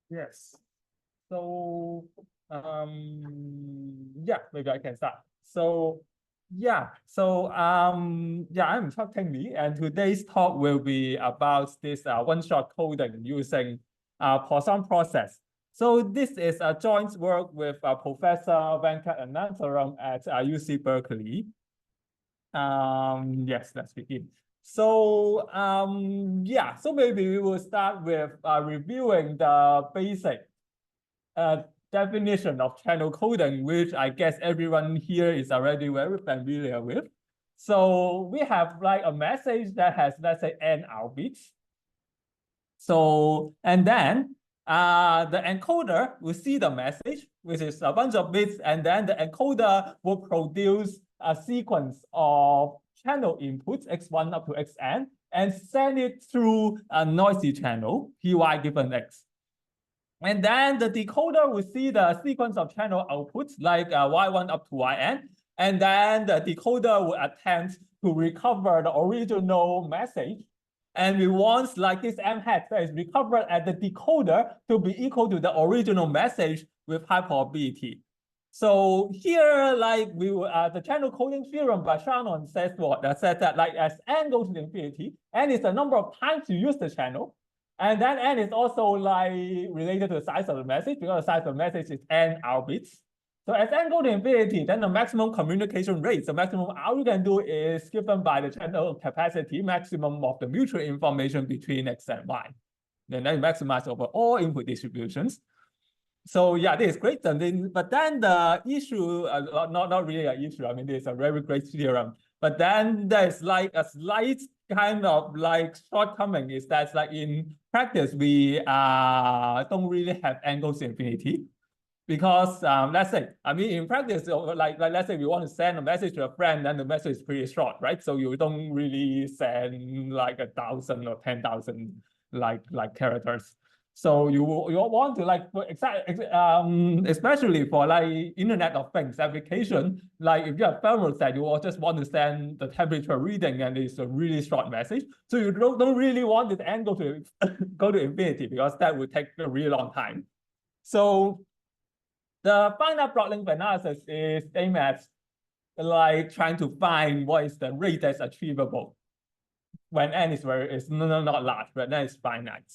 Yes. So, yeah, maybe I can start. So, I'm Ting, and today's talk will be about this one-shot coding using Poisson process. So this is a joint work with Professor Venkat Anantaram at UC Berkeley. Yes, let's begin. So, so maybe we will start with reviewing the basic definition of channel coding, which I guess everyone here is already very familiar with. So we have like a message that has, let's say, n out bits. So, and then the encoder will see the message, which is a bunch of bits, and then the encoder will produce a sequence of channel inputs, x1 up to xn, and send it through a noisy channel, py given x. And then the decoder will see the sequence of channel outputs like y1 up to yn. And then the decoder will attempt to recover the original message. And we want like this m hat that is recovered at the decoder to be equal to the original message with high probability. So here, like we the channel coding theorem by Shannon says what? That says that like as n goes to infinity, n is the number of times you use the channel. And then n is also like related to the size of the message because the size of the message is n R bits. So as n goes to infinity, then the maximum communication rate, the maximum R you can do is given by the channel capacity, maximum of the mutual information between x and y. And then maximize over all input distributions. So yeah, this is great. And then, but then the issue, not really an issue. I mean, it's a very great theorem. But then there's like a slight kind of like shortcoming is that like in practice, we don't really have n goes to infinity. Because let's say, I mean, in practice, like let's say we want to send a message to a friend, then the message is pretty short, right? So you don't really send like 1,000 or 10,000 like characters. So you want to like especially for like Internet of Things application, like if you have thermostat, you will just want to send the temperature reading and it's a really short message. So you don't really want this n go to go to infinity because that would take a really long time. So the finite block length analysis is aimed at like trying to find what is the rate that's achievable when n is not large, but n is finite.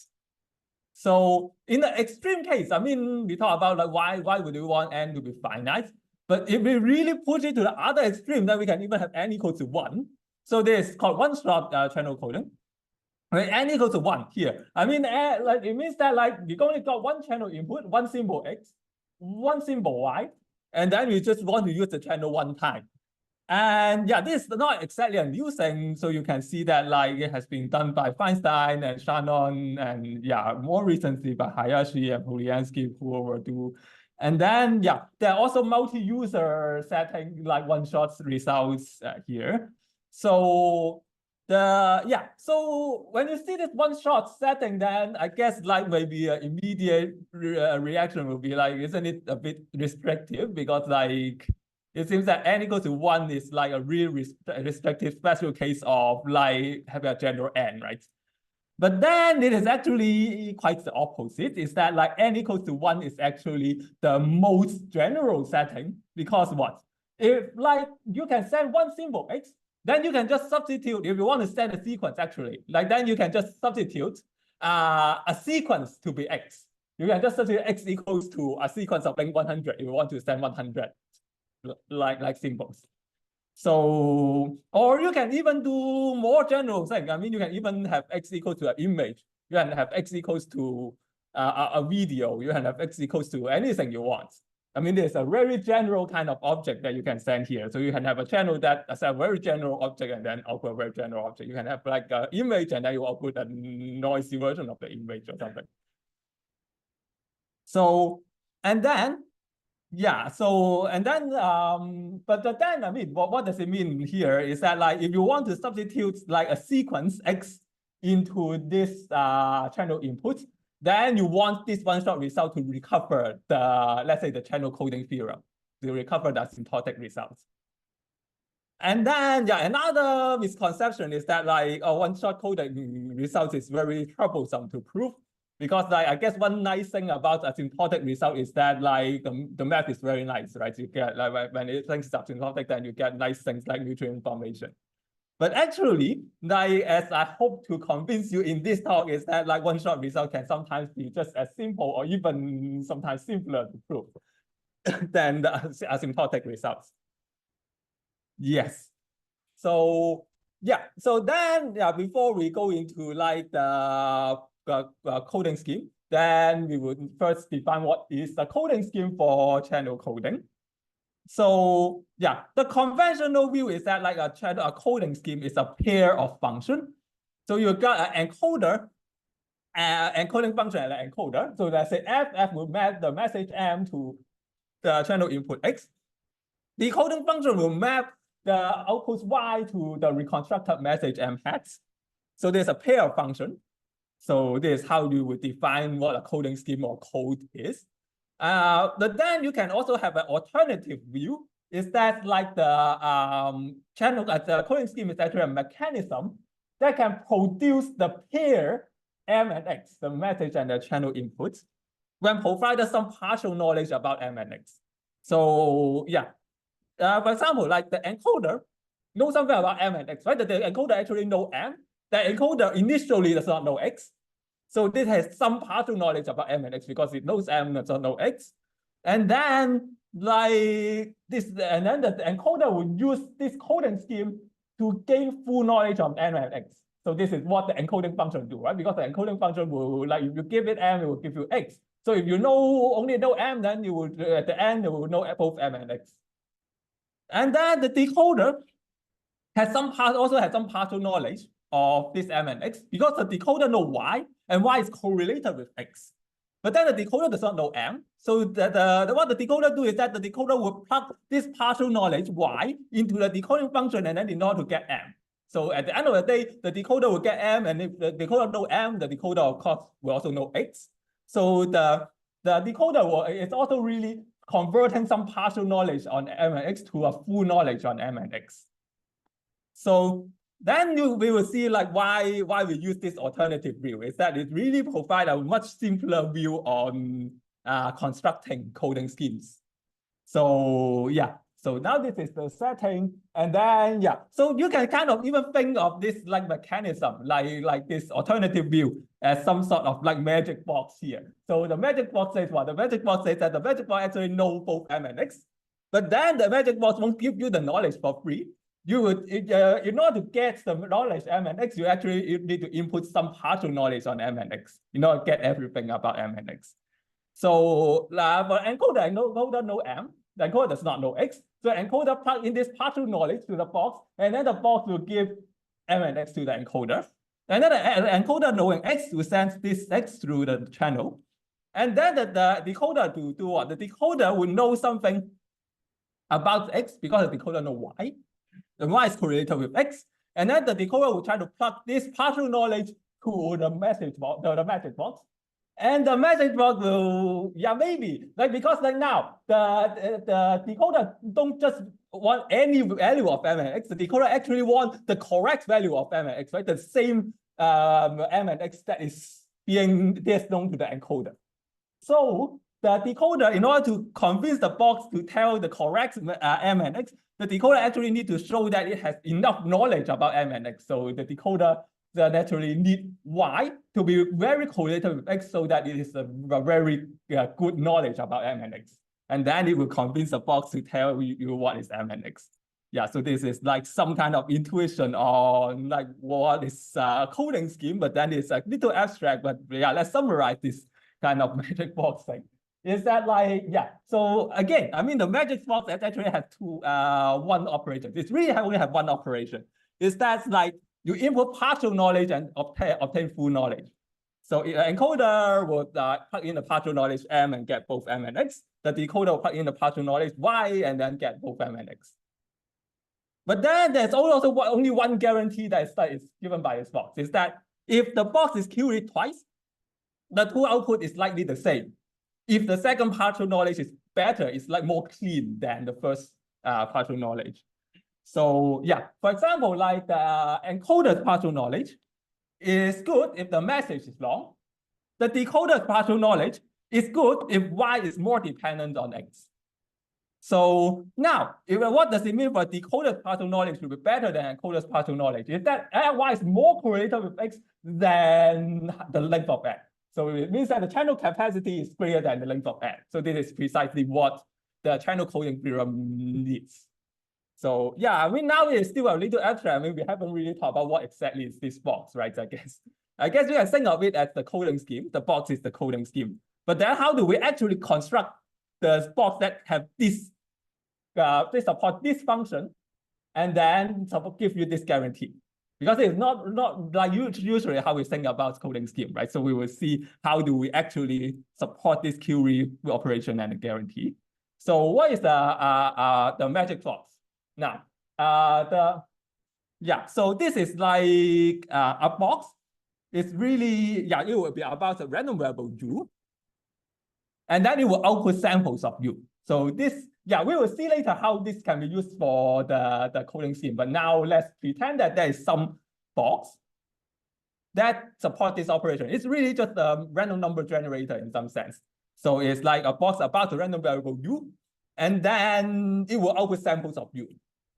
So in the extreme case, I mean, we talk about like why would we want n to be finite? But if we really push it to the other extreme, then we can even have n equal to 1. So this is called one-shot channel coding. Right, n equals to 1 here. I mean, like it means that like you only got one channel input, one symbol x, one symbol y, and then we just want to use the channel one time. And yeah, this is not exactly a new thing. So you can see that like it has been done by Feinstein and Shannon, and yeah, more recently by Hayashi and Polyansky who overdo. And then yeah, there are also multi-user setting like one-shot results here. So so when you see this one-shot setting, then I guess like maybe an immediate reaction will be like, isn't it a bit restrictive? Because like it seems that n equals to 1 is like a real restrictive special case of like having a general n, right? But then it is actually quite the opposite, is that like n equals to 1 is actually the most general setting because what? If like you can send one symbol x, then you can just substitute, if you want to send a sequence actually, like then you can just substitute a sequence to be x. You can just substitute x equals to a sequence of length 100 if you want to send 100 like symbols. So, or you can even do more general thing. I mean, you can even have x equals to an image. You can have x equals to a video. You can have x equals to anything you want. I mean, there's a very general kind of object that you can send here. So you can have a channel that is a very general object and then output a very general object. You can have like an image and then you output a noisy version of the image or something. So, and then, yeah, so, and then, but then, I mean, what does it mean here is that like, if you want to substitute like a sequence X into this channel input, then you want this one-shot result to recover the, let's say the channel coding theorem, to recover the asymptotic results. And then, yeah, another misconception is that like a one-shot coding result is very troublesome to prove Because like I guess one nice thing about asymptotic result is that like the math is very nice, right? You get like when things are asymptotic, then you get nice things like mutual information. But actually, like as I hope to convince you in this talk, is that like one-shot result can sometimes be just as simple or even sometimes simpler to prove than the asymptotic results. Yes. So yeah. So then before we go into like the coding scheme, then we would first define what is the coding scheme for channel coding. So yeah, the conventional view is that like a coding scheme is a pair of functions. So you got an encoder, encoding function and an encoder. So let's say f will map the message m to the channel input x. The decoding function will map the output y to the reconstructed message m hat. So there's a pair of function. So this is how you would define what a coding scheme or code is. But then you can also have an alternative view, is that like the channel, the coding scheme is actually a mechanism that can produce the pair m and x, the message and the channel inputs, when provided some partial knowledge about m and x. So yeah, for example, like the encoder knows something about m and x, right? The encoder actually knows m. The encoder initially does not know x. So this has some partial knowledge about m and x because it knows m and does not know x. And then like this, and then the encoder will use this coding scheme to gain full knowledge of m and x. So this is what the encoding function do, right? Because the encoding function will, like, if you give it m, it will give you x. So if you only know m, then you will at the end you will know both m and x. And then the decoder also has some partial knowledge of this m and x because the decoder knows y, and y is correlated with x. But then the decoder does not know m. So what the decoder do is that the decoder will plug this partial knowledge y into the decoding function, and then in order to get m. So at the end of the day, the decoder will get m, and if the decoder knows m, the decoder of course will also know x. So the decoder is also really converting some partial knowledge on m and x to a full knowledge on m and x. So then we will see like why we use this alternative view, is that it really provides a much simpler view on constructing coding schemes. So yeah, so now this is the setting, and then yeah, so you can kind of even think of this like mechanism, like this alternative view as some sort of like magic box here. So the magic box says what? The magic box says that the magic box actually knows both m and x, but then the magic box won't give you the knowledge for free. You would, in order to get the knowledge m and x, you need to input some partial knowledge on m and x in order to get everything about m and x. So for encoder, encoder know m, the encoder does not know x. So encoder plug in this partial knowledge to the box, and then the box will give m and x to the encoder. And then the encoder knowing x will send this x through the channel. And then the decoder to do what? The decoder will know something about x because the decoder knows y. The y is correlated with x, and then the decoder will try to plug this partial knowledge to the message box, the message box, and the message box will, yeah, maybe, like, because like now the decoder don't just want any value of m and x. The decoder actually wants the correct value of m and x, right? The same m and x that is being known to the encoder. So the decoder, in order to convince the box to tell the correct m and x, the decoder actually need to show that it has enough knowledge about m and x. So the decoder naturally need y to be very correlated with x, so that it is a very good knowledge about m and x. And then it will convince the box to tell you what is m and x. Yeah, so this is like some kind of intuition on like what is coding scheme, but then it's a little abstract. But yeah, let's summarize this kind of magic box thing. Is that like, yeah, so again, I mean, the magic box actually has one operation. It's really only have one operation. Is that like you input partial knowledge and obtain full knowledge. So an encoder would plug in the partial knowledge m and get both m and x. The decoder will plug in the partial knowledge y and then get both m and x. But then there's also only one guarantee that is given by this box, is that if the box is queried twice, the two output is likely the same. If the second partial knowledge is better, it's like more clean than the first partial knowledge. So yeah, for example, like the encoder's partial knowledge is good if the message is long. the decoder's partial knowledge is good if Y is more dependent on X. So now, what does it mean for decoder's partial knowledge to be better than encoder's partial knowledge? Is that Y is more correlated with X than the length of N. So it means that the channel capacity is greater than the length of N. So this is precisely what the channel coding theorem needs. So yeah, I mean, now it's still a little abstract. I mean, we haven't really talked about what exactly is this box, right? I guess you can think of it as the coding scheme. The box is the coding scheme. But then how do we actually construct the box that have this, they support this function, and then give you this guarantee? Because it's not like usually how we think about coding scheme, right? So we will see how do we actually support this query operation and the guarantee. So what is the magic clause? Now, so this is like a box. It's really, it will be about a random variable U. And then it will output samples of U. So this, we will see later how this can be used for the coding scheme. But now let's pretend that there is some box that supports this operation. It's really just a random number generator in some sense. So it's like a box about a random variable U, and then it will output samples of U.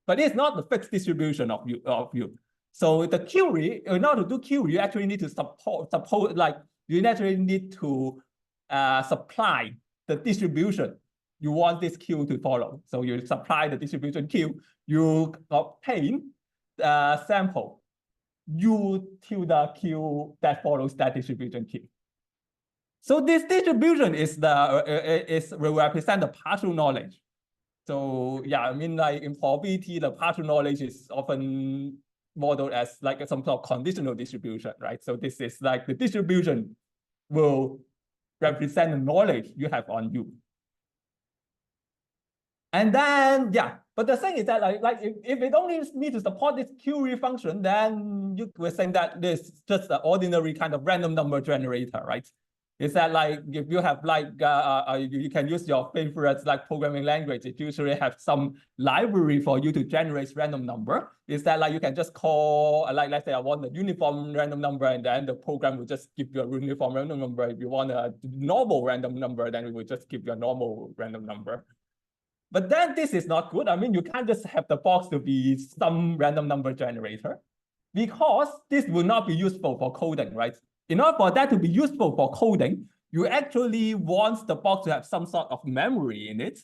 But it's not the fixed distribution of U. So the query, in order to do query, you actually need to you naturally need to supply the distribution you want this Q to follow. So you supply the distribution Q, you obtain the sample U tilde Q that follows that distribution Q. So this distribution will represent the partial knowledge. So I mean, like in probability, the partial knowledge is often modeled as like some sort of conditional distribution, right? So this is like the distribution will represent the knowledge you have on U. And then, but the thing is that if it only needs to support this query function, then you were saying that this is just an ordinary kind of random number generator, right? Is that like if you have you can use your favorite programming language, it usually have some library for you to generate random number. Is that you can just call let's say I want a uniform random number, and then the program will just give you a uniform random number. If you want a normal random number, then it will just give you a normal random number. But then this is not good. I mean, you can't just have the box to be some random number generator, because this will not be useful for coding, right? In order for that to be useful for coding, you actually want the box to have some sort of memory in it,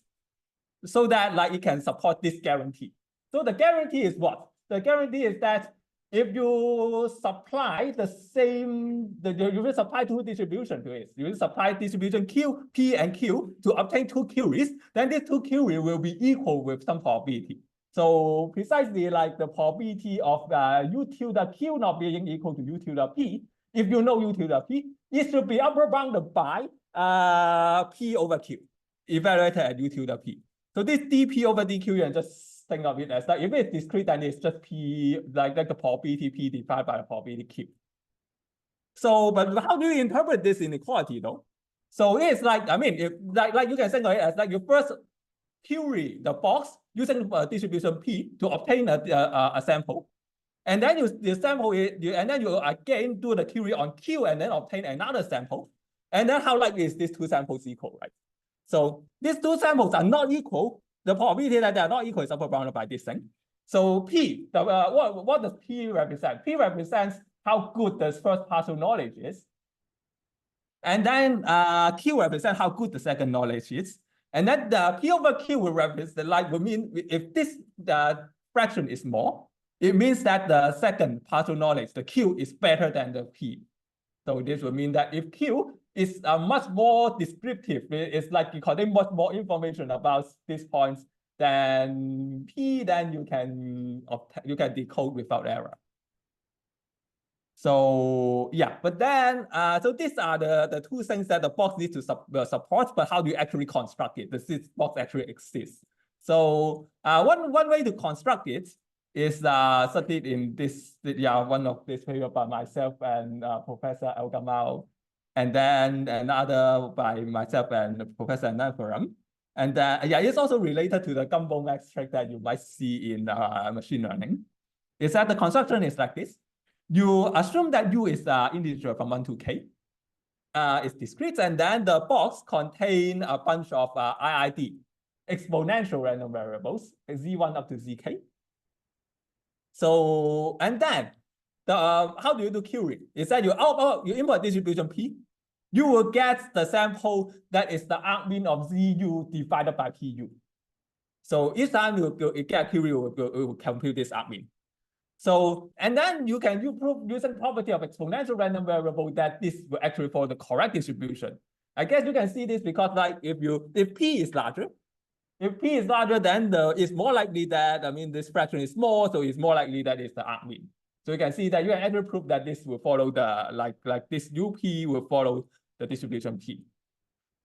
so that it can support this guarantee. So the guarantee is what? The guarantee is that if you supply you will supply two distributions to it. You will supply distribution Q, P, and Q to obtain two queries. Then these two queries will be equal with some probability. So precisely like the probability of U tilde Q not being equal to U tilde P. If you know U tilde P, it should be upper bounded by P over Q, evaluated at U tilde P. So this dP over dQ, you can just think of it as if it's discrete, then it's just P, like the probability P divided by the probability Q. So, but how do you interpret this inequality though? So it's I mean, if you can think of it as you first query the box using distribution P to obtain a sample. And then you sample it, and then you again do the query on Q and then obtain another sample. And then how likely is these two samples equal, right? So these two samples are not equal. The probability that they are not equal is upper bounded by this thing. So P, what does P represent? P represents how good the first partial knowledge is. And then Q represents how good the second knowledge is. And then the P over Q will represent, will mean if this fraction is more, it means that the second partial knowledge, the Q, is better than the P. So this will mean that if Q is much more descriptive, it's you contain much more information about these points than P, then you can decode without error. So but then so these are the two things that the box needs to support. But how do you actually construct it? Does this box actually exist? So one way to construct it is studied in this one of this paper by myself and Professor El Gamal, and then another by myself and Professor Nafaram. And it's also related to the gumbo max trick that you might see in machine learning. Is that the construction is like this. You assume that U is an integer from 1 to k. is discrete, and then the box contain a bunch of IID, exponential random variables, z1 up to zk. So, and then how do you do query? Is that you import distribution P, you will get the sample that is the argmin of ZU divided by PU. So each time you get a query, it will compute this argmin. So, and then you can prove using property of exponential random variable that this will actually follow the correct distribution. I guess you can see this because like if P is larger, then it's more likely that, I mean, this fraction is small, so it's more likely that it's the argmin. So you can see that you can actually prove that this will follow the, like this UP will follow the distribution P.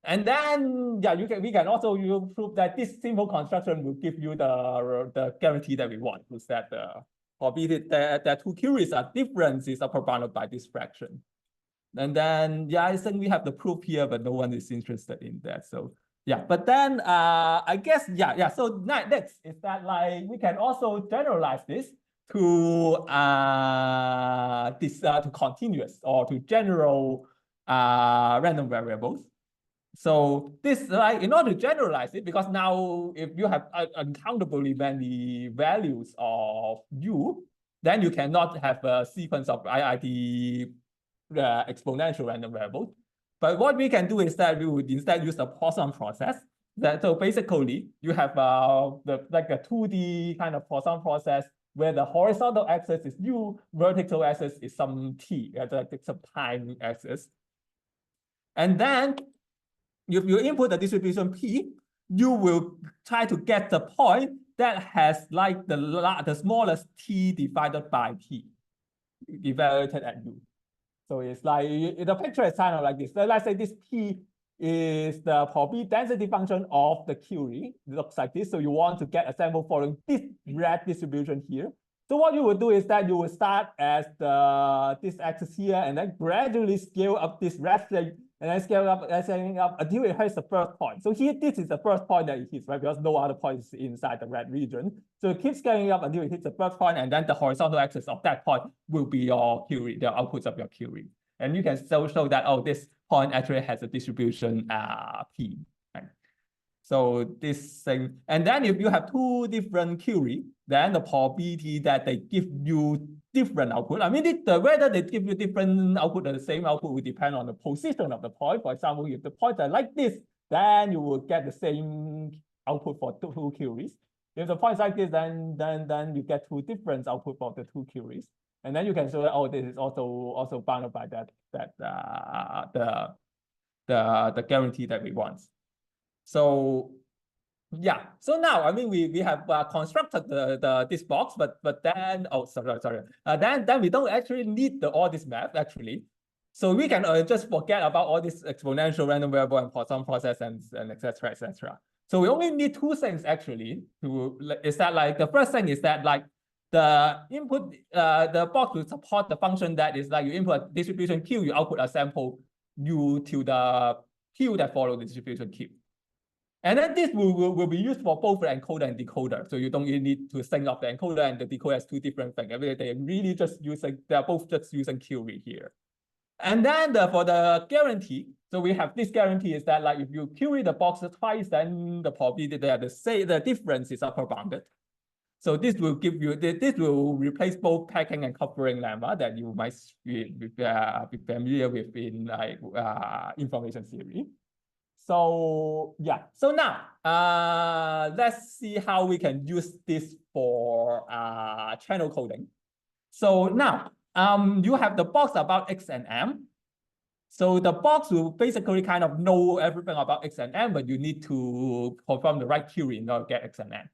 And then, yeah, we can also prove that this simple construction will give you the guarantee that we want, is that the probability that two queries are different is upper bounded by this fraction. And then, yeah, I think we have the proof here, but no one is interested in that. So yeah, but then I guess, yeah. So next is that like we can also generalize this to to continuous or to general random variables. So this, like, in order to generalize it, because now if you have uncountably many values of U, then you cannot have a sequence of IID exponential random variables. But what we can do is that we would instead use the Poisson process. So basically, you have like a 2D kind of Poisson process where the horizontal axis is U, vertical axis is some T, like some time axis. And then if you input the distribution P, you will try to get the point that has like the smallest T divided by P evaluated at U. So it's like the picture is kind of like this. So let's say this P is the probability density function of the query. It looks like this. So you want to get a sample following this red distribution here. So what you would do is that you will start as this axis here and then gradually scale up this red thing and then scaling up until it hits the first point. So here, this is the first point that it hits, right? Because no other points inside the red region. So it keeps scaling up until it hits the first point, and then the horizontal axis of that point will be your query, the outputs of your query. And you can still show that, oh, this point actually has a distribution P, right? So this thing, and then if you have two different query, then the probability that they give you different output, I mean, whether they give you different output or the same output will depend on the position of the point. For example, if the points are like this, then you will get the same output for two queries. If the points like this, then you get two different output for the two queries. And then you can show that, oh, this is also bounded by the guarantee that we want. So yeah, so now, I mean, we have constructed this box, but then, oh, sorry. Then we don't actually need all this math actually. So we can just forget about all this exponential random variable and Poisson process and et cetera. So we only need two things actually. Is that like, the first thing is that like the input, the box will support the function that is like you input distribution Q, you output a sample U to the Q that follow the distribution Q. And then this will be used for both the encoder and decoder. So you don't really need to sync up the encoder and the decoder as two different things. They're really just using, they're both just using query here. And then for the guarantee, so we have this guarantee is that like if you query the box twice, then the probability that the difference is upper bounded. So this will give you, this will replace both packing and covering lemma that you might be familiar with in like information theory. So yeah, so now let's see how we can use this for channel coding. So now you have the box about X and M. So the box will basically kind of know everything about X and M, but you need to perform the right query in order to get X and M.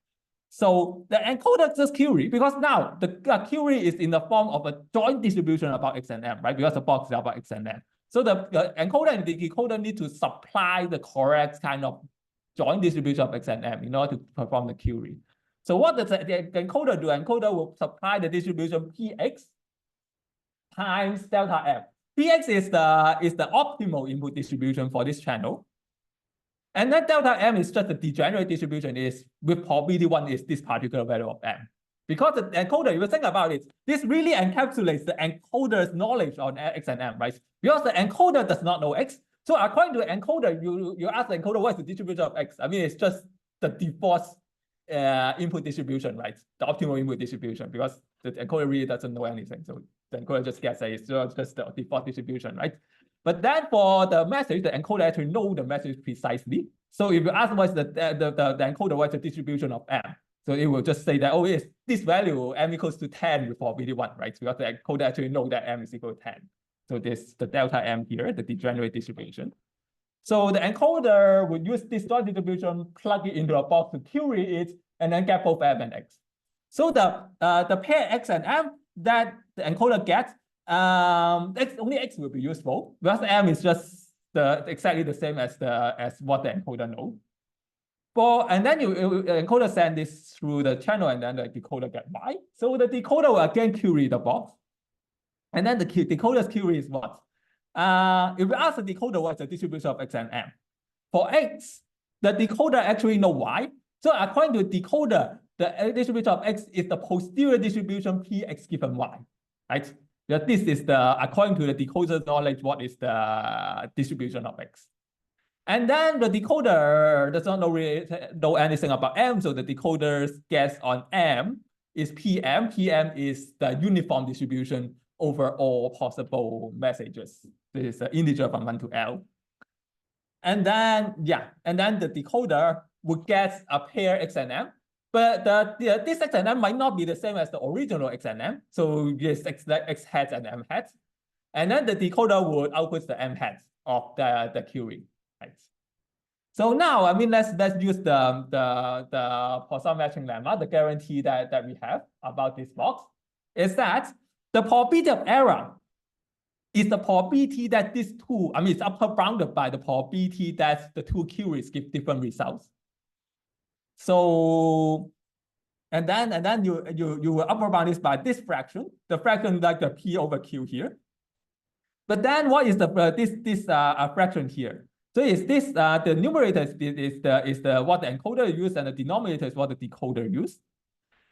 So the encoder just query, because now the query is in the form of a joint distribution about X and M, right? Because the box is about X and M. So the encoder and the decoder need to supply the correct kind of joint distribution of X and M in order to perform the query. So what does the encoder do? Encoder will supply the distribution Px times delta M. Px is the optimal input distribution for this channel. And then delta M is just the degenerate distribution, is with probability 1 is this particular value of M. Because the encoder, if you think about it, this really encapsulates the encoder's knowledge on X and M, right? Because the encoder does not know X. So according to the encoder, you ask the encoder what is the distribution of X. I mean, it's just the default input distribution, right? The optimal input distribution, because the encoder really doesn't know anything. So the encoder just gets it's just the default distribution, right? But then for the message, the encoder actually knows the message precisely. So if you ask what's the encoder, what's the distribution of M? So it will just say that, oh, yes, this value M equals to 10 with probability 1, right? Because the encoder actually knows that M is equal to 10. So this the delta M here, the degenerate distribution. So the encoder would use this dot distribution, plug it into a box to query it, and then get both M and X. So the pair X and M that the encoder gets, only X will be useful, because M is just exactly the same as what the encoder knows. And then encoder send this through the channel, and then the decoder get Y. So the decoder will again query the box. And then the decoder's query is what? If we ask the decoder what's the distribution of X and M, for X, the decoder actually know Y. So according to the decoder, the distribution of X is the posterior distribution Px given Y, right? This is according to the decoder's knowledge, what is the distribution of X. And then the decoder does not know anything about M, so the decoder's guess on M is PM. PM is the uniform distribution over all possible messages. This is an integer from 1 to L. And then, the decoder would get a pair X and M, but this X and M might not be the same as the original X and M. So yes, X hat and M hat. And then the decoder would output the M hat of the query. Right. So now, I mean, let's use the Poisson matching lemma, the guarantee that we have about this box, is that the probability of error is the probability that these two, I mean, it's upper bounded by the probability that the two queries give different results. So, and then you will upper bound this by this fraction, the fraction like the P over Q here. But then what is the this fraction here? So is this the numerator is the what the encoder used, and the denominator is what the decoder used.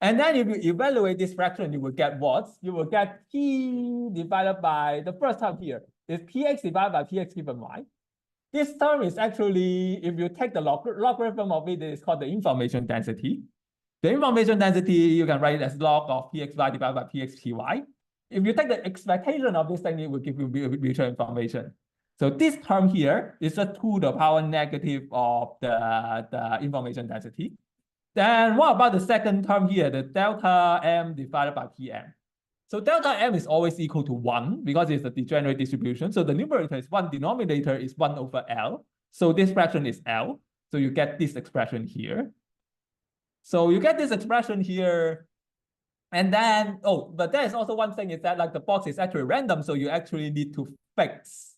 And then if you evaluate this fraction, you will get what? You will get P divided by the first term here is Px divided by Px given Y. This term is actually, if you take the logarithm of it, it's called the information density. The information density, you can write it as log of Pxy divided by Pxpy. If you take the expectation of this thing, it will give you mutual information. So this term here is just 2 to the power negative of the information density. Then what about the second term here, the delta M divided by PM? So delta M is always equal to 1 because it's a degenerate distribution. So the numerator is 1, denominator is 1 over L. So this fraction is L. So you get this expression here. So you get this expression here. And then, but there is also one thing is that like the box is actually random. So you actually need to fix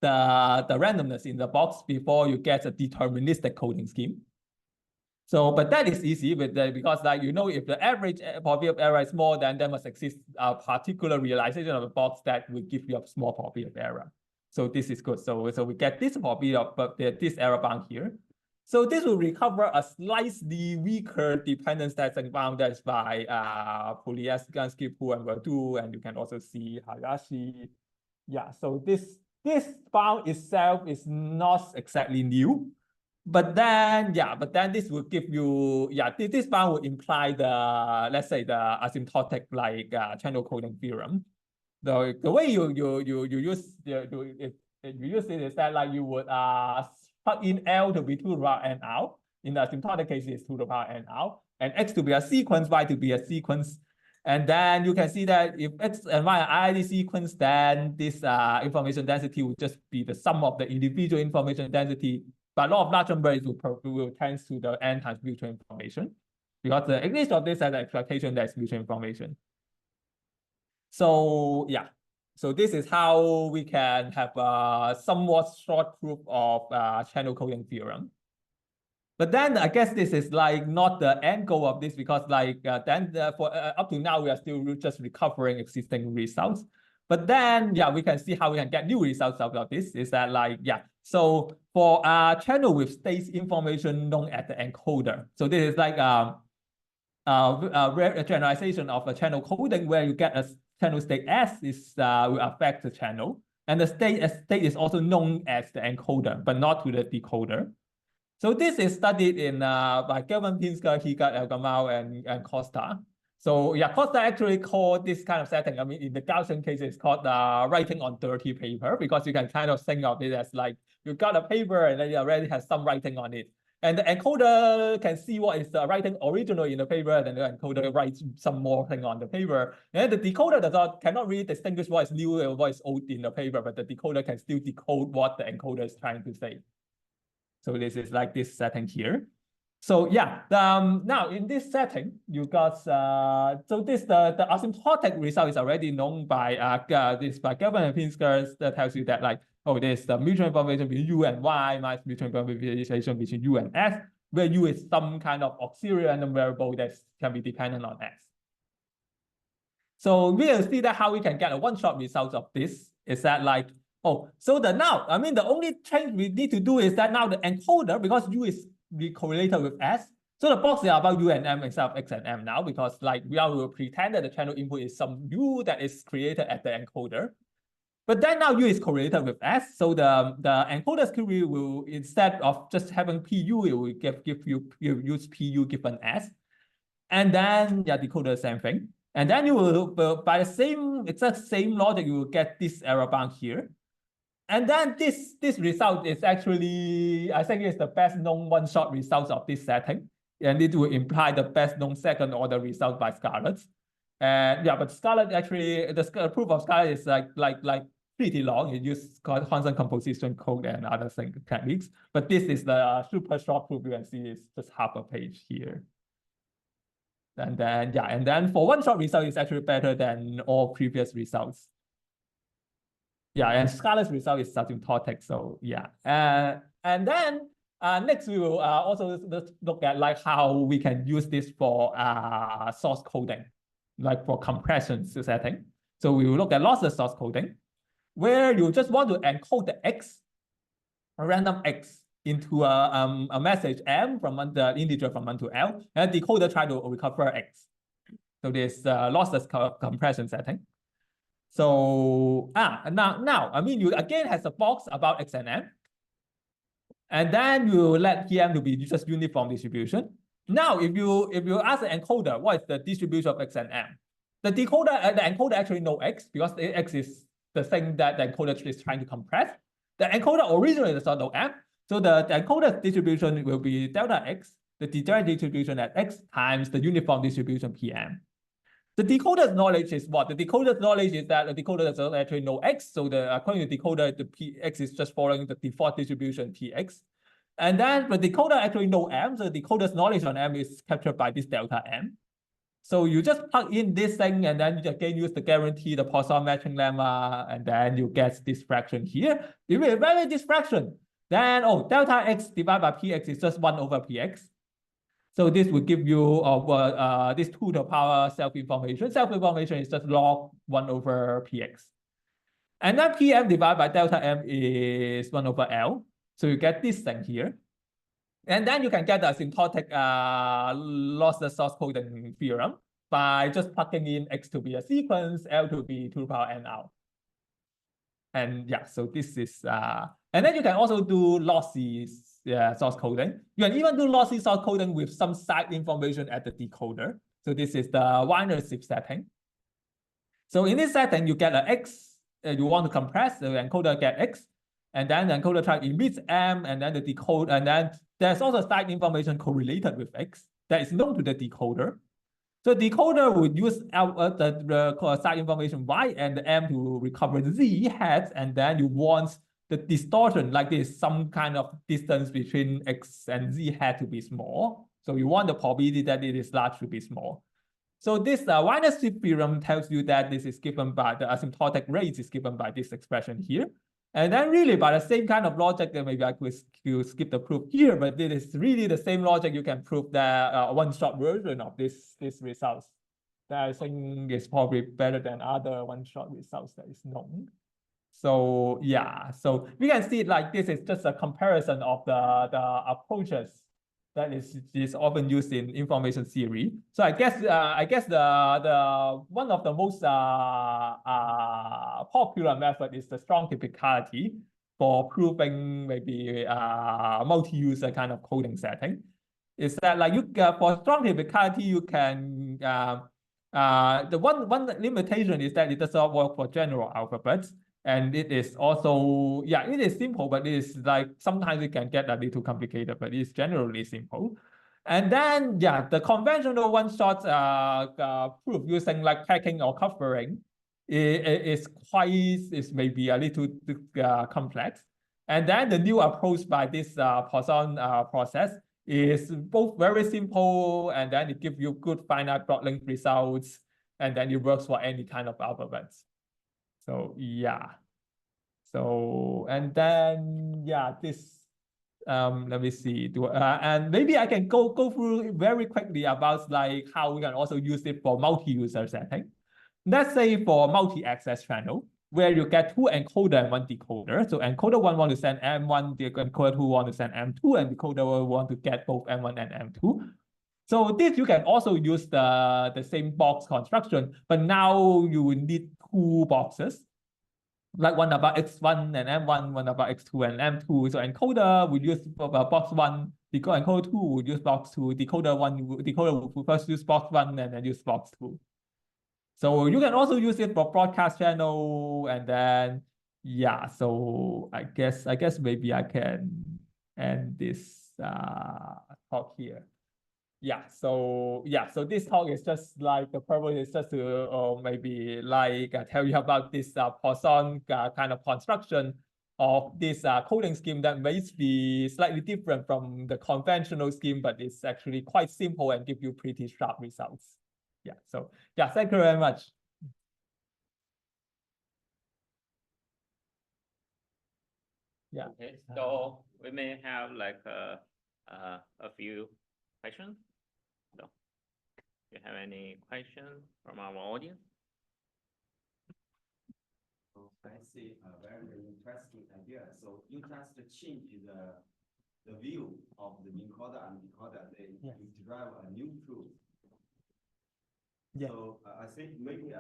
the randomness in the box before you get a deterministic coding scheme. So, but that is easy with because like, if the average probability of error is more, then there must exist a particular realization of a box that will give you a small probability of error. So this is good. So we get this probability of this error bound here. So this will recover a slightly weaker dependence testing bound that's by Polyansky, Poole, and Verdu, and you can also see Hayashi. Yeah, so this bound itself is not exactly new. But then this will give you, this bound would imply let's say the asymptotic like channel coding theorem. The way you use it is that like you would plug in L to be 2 to the power n out. In the asymptotic case, it's 2 to the power n out, and X to be a sequence, Y to be a sequence. And then you can see that if X and Y are IID sequence, then this information density will just be the sum of the individual information density. But law of large numbers will tend to the n times mutual information, because the ignorance of this has the expectation that it's mutual information. So so this is how we can have a somewhat short proof of channel coding theorem. But then I guess this is like not the end goal of this, because like for up to now we are still just recovering existing results. But then we can see how we can get new results out of this. Is that like so for a channel with state information known as the encoder. So this is like generalization of a channel coding where you get a channel state S will affect the channel. And the state is also known as the encoder, but not to the decoder. So this is studied in by Kelvin Pinsker, Higa, Elgamal, and Costa. So yeah, Costa actually called this kind of setting, I mean, in the Gaussian case, it's called writing on dirty paper, because you can kind of think of it as like you got a paper and then you already have some writing on it. And the encoder can see what is the writing original in the paper, and then the encoder writes some more thing on the paper. And the decoder cannot really distinguish what is new and what is old in the paper, but the decoder can still decode what the encoder is trying to say. So this is like this setting here. So yeah, now in this setting, you got so this the asymptotic result is already known by by Kelvin and Pinsker, that tells you that like, oh, there's the mutual information between U and Y minus mutual information between U and S, where U is some kind of auxiliary random variable that can be dependent on S. So we will see that how we can get a one-shot result of this is that like, oh, so now, I mean, the only change we need to do is that now the encoder, because U is correlated with S, so the box is about U and M instead of X and M now, because like we will pretend that the channel input is some U that is created at the encoder. But then now U is correlated with S, so the encoder theory will, instead of just having PU, it will use PU given S. And then yeah, decode the same thing. And then you will, by the exact same logic, you will get this error bound here. And then this result is actually, I think it's the best known one-shot result of this setting. And it will imply the best known second order result by Scarlett. And yeah, but Scarlett actually, the proof of Scarlett is like pretty long. It uses constant composition code and other techniques. But this is the super short proof. You can see it's just half a page here. And then yeah, and then for one-shot result, it's actually better than all previous results. Yeah, and Scarlett's result is asymptotic. So yeah, and then next we will also look at like how we can use this for source coding, like for compression setting. So we will look at lossless source coding, where you just want to encode the X, a random X, into a message M from the integer from 1 to L, and the decoder try to recover X. So this lossless compression setting. So now I mean, you again has a box about X and M, and then you let PM to be just uniform distribution. Now if you ask the encoder what is the distribution of X and M, the encoder actually know X, because the X is the thing that the encoder is trying to compress. The encoder originally does not know M, so the encoder distribution will be delta X, the degenerate distribution at X times the uniform distribution PM. The decoder's knowledge is what? The decoder's knowledge is that the decoder does not actually know X. So according to the decoder, the PX is just following the default distribution PX. And then the decoder actually know M. So the decoder's knowledge on M is captured by this delta M. So you just plug in this thing, and then you again use the guarantee, the Poisson matching lemma, and then you get this fraction here. If you evaluate this fraction, then delta X divided by PX is just 1 over PX. So this will give you this 2 to the power self-information. Self-information is just log 1 over Px. And then Pm divided by delta M is 1 over L. So you get this thing here. And then you can get the asymptotic lossless source coding theorem by just plugging in X to be a sequence, L to be 2 to the power N out. And yeah, so this is, and then you can also do lossy source coding. You can even do lossy source coding with some side information at the decoder. So this is the Wiener-Zipf setting. So in this setting, you get an X, you want to compress, the encoder get X, and then the encoder try to emit M, and then the decoder, and then there's also side information correlated with X that is known to the decoder. So the decoder would use the side information Y and the M to recover the Z heads, and then you want the distortion, like this, some kind of distance between X and Z head to be small. So you want the probability that it is large to be small. So this Wiener-Zipf theorem tells you that this is given by the asymptotic rate is given by this expression here. And then really by the same kind of logic, that maybe I could skip the proof here, but it is really the same logic. You can prove the one-shot version of this results that I think is probably better than other one-shot results that is known. So yeah, so we can see it like this is just a comparison of the approaches that is often used in information theory. So I guess the one of the most popular method is the strong typicality for proving maybe multi-user kind of coding setting. Is that like you for strong typicality you can the one limitation is that it does not work for general alphabets. And it is also, yeah, it is simple, but it is like sometimes it can get a little complicated, but it's generally simple. And then, yeah, the conventional one-shot proof using like packing or covering is maybe a little complex. And then the new approach by this Poisson process is both very simple, and then it gives you good finite block length results, and then it works for any kind of alphabets. So yeah. So and then yeah, this let me see. And maybe I can go through very quickly about like how we can also use it for multi-user setting. Let's say for multi-access channel, where you get two encoder and one decoder. So encoder one want to send M1, the encoder two want to send M2, and decoder want to get both M1 and M2. So this you can also use the same box construction, but now you will need two boxes, like one about X1 and M1, one about X2 and M2. So encoder will use box one, encoder two will use box two, decoder will first use box one and then use box two. So you can also use it for broadcast channel, and then yeah. So I guess maybe I can end this talk here. Yeah, so this talk is just like the purpose is just to maybe like tell you about this Poisson kind of construction of this coding scheme that may be slightly different from the conventional scheme, but it's actually quite simple and give you pretty sharp results. Yeah, so yeah, thank you very much. Yeah. Okay, so we may have like a few questions. So, do you have any questions from our audience? I see a very interesting idea. So you just change the view of the encoder and decoder. Then you derive a new truth. Yeah. So I think maybe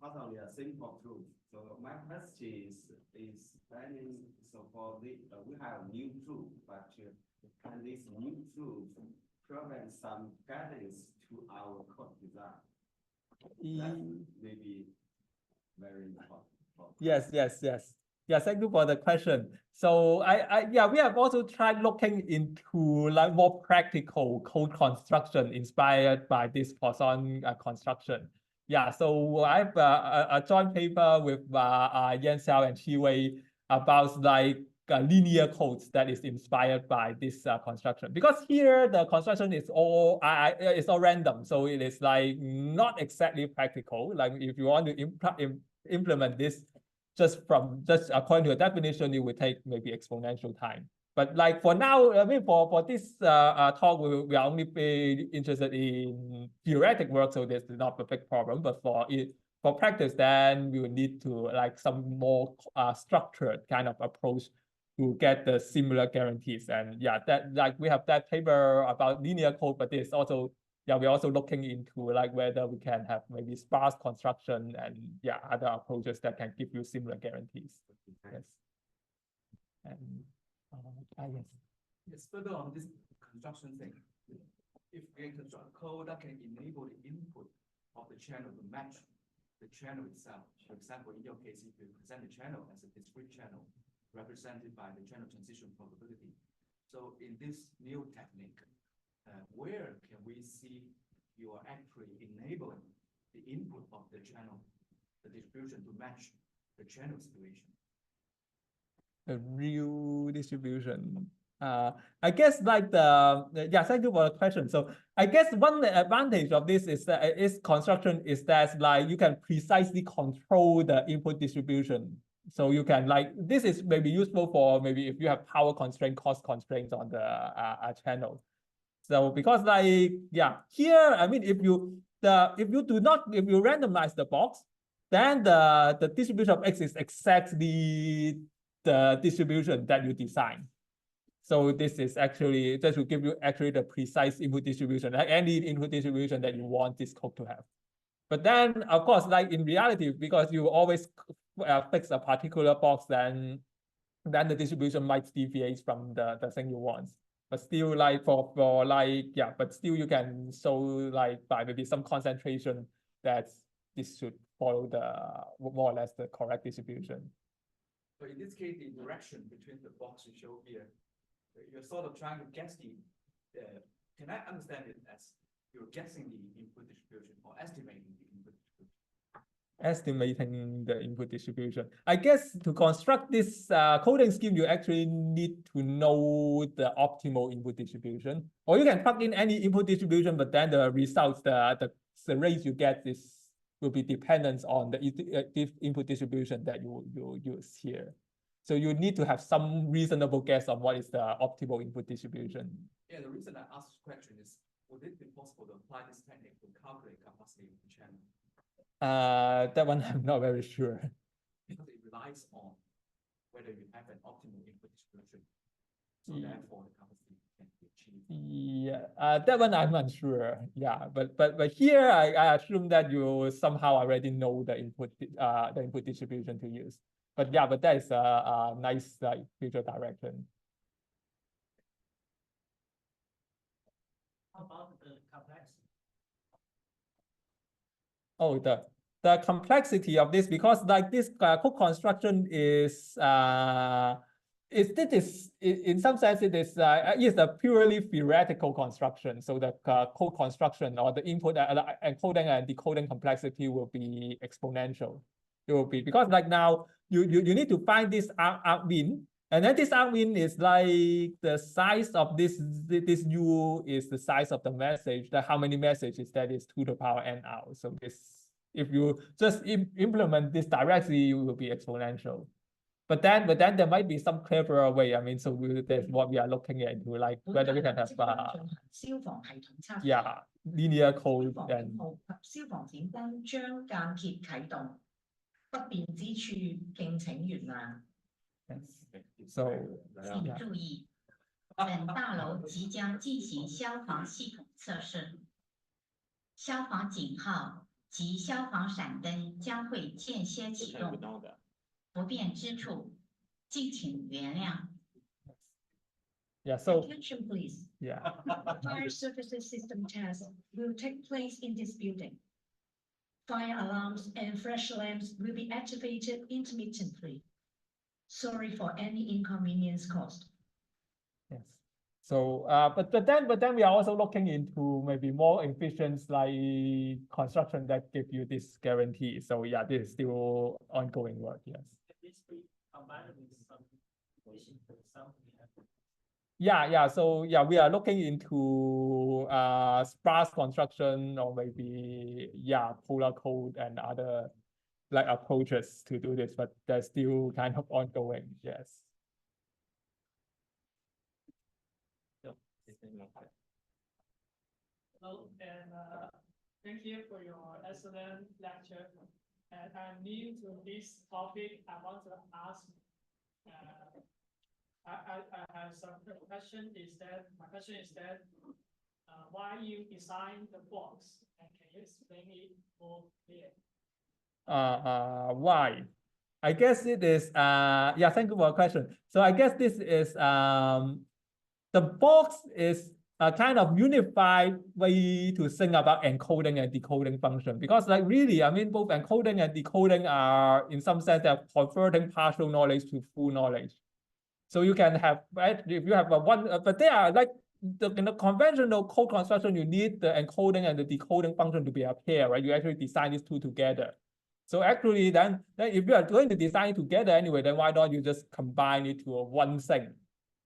possibly a simple truth. So my question is so for the we have new truth, but can this new truth provide some guidance to our code design? That may be very important. Yes. Yeah, thank you for the question. So yeah, we have also tried looking into like more practical code construction inspired by this Poisson construction. Yeah, so I have a joint paper with Yan Xiao and Chi Wei about like linear codes that is inspired by this construction. Because here the construction is all random, so it is like not exactly practical. Like if you want to implement this just according to the definition, it would take maybe exponential time. But like for now, I mean, for this talk, we are only be interested in theoretic work, so there's not a big problem. But for practice, then we will need to like some more structured kind of approach to get the similar guarantees. And yeah, that like we have that paper about linear code, but there's also we're also looking into like whether we can have maybe sparse construction and other approaches that can give you similar guarantees. Yes. And yes. Yes, further on this construction thing, if we can construct code that can enable the input of the channel to match the channel itself. For example, in your case, if you present the channel as a discrete channel represented by the channel transition probability. So in this new technique, where can we see you are actually enabling the input of the channel, the distribution to match the channel situation? A real distribution. I guess like thank you for the question. So I guess one advantage of this is construction is that like you can precisely control the input distribution. So you can like this is maybe useful for maybe if you have power constraint, cost constraints on the channel. So because like here I mean if you randomize the box, then the distribution of X is exactly the distribution that you design. So this is actually just to give you actually the precise input distribution, like any input distribution that you want this code to have. But then, of course, like in reality, because you always fix a particular box, then the distribution might deviate from the thing you want. But still, like for like, yeah, but still you can show like by maybe some concentration that this should follow the more or less the correct distribution. But in this case, the interaction between the box you show here, you're sort of trying to guess can I understand it as you're guessing the input distribution or estimating the input distribution? Estimating the input distribution. I guess to construct this coding scheme, you actually need to know the optimal input distribution, or you can plug in any input distribution, but then the results, the rate you get will be dependent on the input distribution that you use here. So you need to have some reasonable guess on what is the optimal input distribution. Yeah, the reason I asked this question is, would it be possible to apply this technique to calculate capacity of the channel? That one I'm not very sure. Because it relies on whether you have an optimal input distribution. So therefore the capacity can be achieved. Yeah, that one I'm unsure. Yeah, but here I assume that you somehow already know the input distribution to use. But yeah, but that is a nice like future direction. How about the complexity? Oh, the complexity of this, because like this code construction is in some sense it is a purely theoretical construction. So the code construction or the input encoding and decoding complexity will be exponential. It will be because like now you need to find this argmin, and then this argmin is like the size of this U is the size of the message. That how many messages that is to the power n out. So this, if you just implement this directly, it will be exponential. But then there might be some cleverer way. I mean, so that's what we are looking into, like whether we can have yeah, linear code and so yeah. 注意，本大楼即将进行消防系统测试，消防警号及消防闪灯将会间歇启动，不便之处，敬请原谅。 Yeah, so Attention, please. yeah. Fire services system test will take place in this building. Fire alarms and flash lamps will be activated intermittently. Sorry for any inconvenience caused. Yes. So but then we are also looking into maybe more efficient like construction that give you this guarantee. So yeah, this is still ongoing work. Yes. This be combined with some equation, for example, we have Yeah. So yeah, we are looking into sparse construction or maybe polar code and other like approaches to do this, but they're still kind of ongoing. Yes. Hello, and thank you for your excellent lecture. And I'm new to this topic. I want to ask. I have some question. My question is that why you design the box, and can you explain it more clear? Why? I guess it is yeah, thank you for the question. So I guess this is the box is a kind of unified way to think about encoding and decoding function, because like really, I mean, both encoding and decoding are in some sense they're converting partial knowledge to full knowledge. So you can have, right, if you have one, but they are like in the conventional code construction, you need the encoding and the decoding function to be a pair, right? You actually design these two together. So actually then if you are going to design it together anyway, then why don't you just combine it to a one thing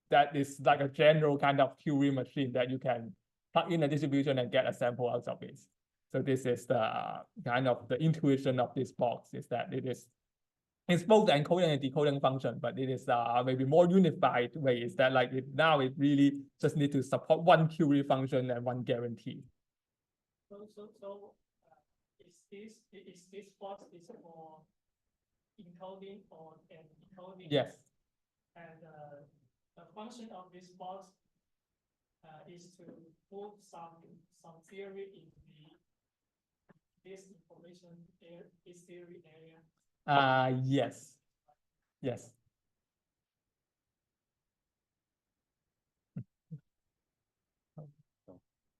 that is like a general kind of Turing machine that you can plug in a distribution and get a sample out of it. So this is the kind of the intuition of this box, is that it's both the encoding and decoding function, but it is maybe more unified way, is that like now it really just need to support one query function and one guarantee. Is this box is for encoding or and decoding? Yes. And function of this box is to put some theory in this information this theory area. Yes. Yes.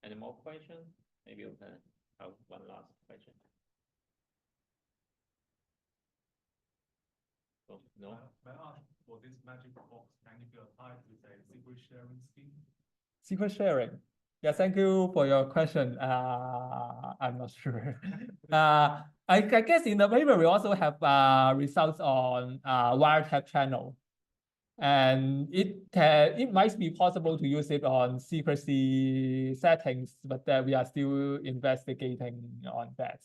Any more questions? Maybe we can have one last question. Oh, no? May I ask, for this magic box, can it be applied with a secret sharing scheme? Secret sharing. Yeah, thank you for your question. I'm not sure. I guess in the paper we also have results on wiretap channel, and it might be possible to use it on secrecy settings, but we are still investigating on that.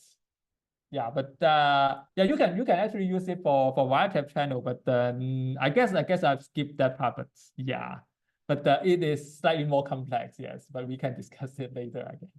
Yeah, but yeah, you can actually use it for wiretap channel, but I guess I've skipped that part. But yeah, but it is slightly more complex. Yes, but we can discuss it later, I guess.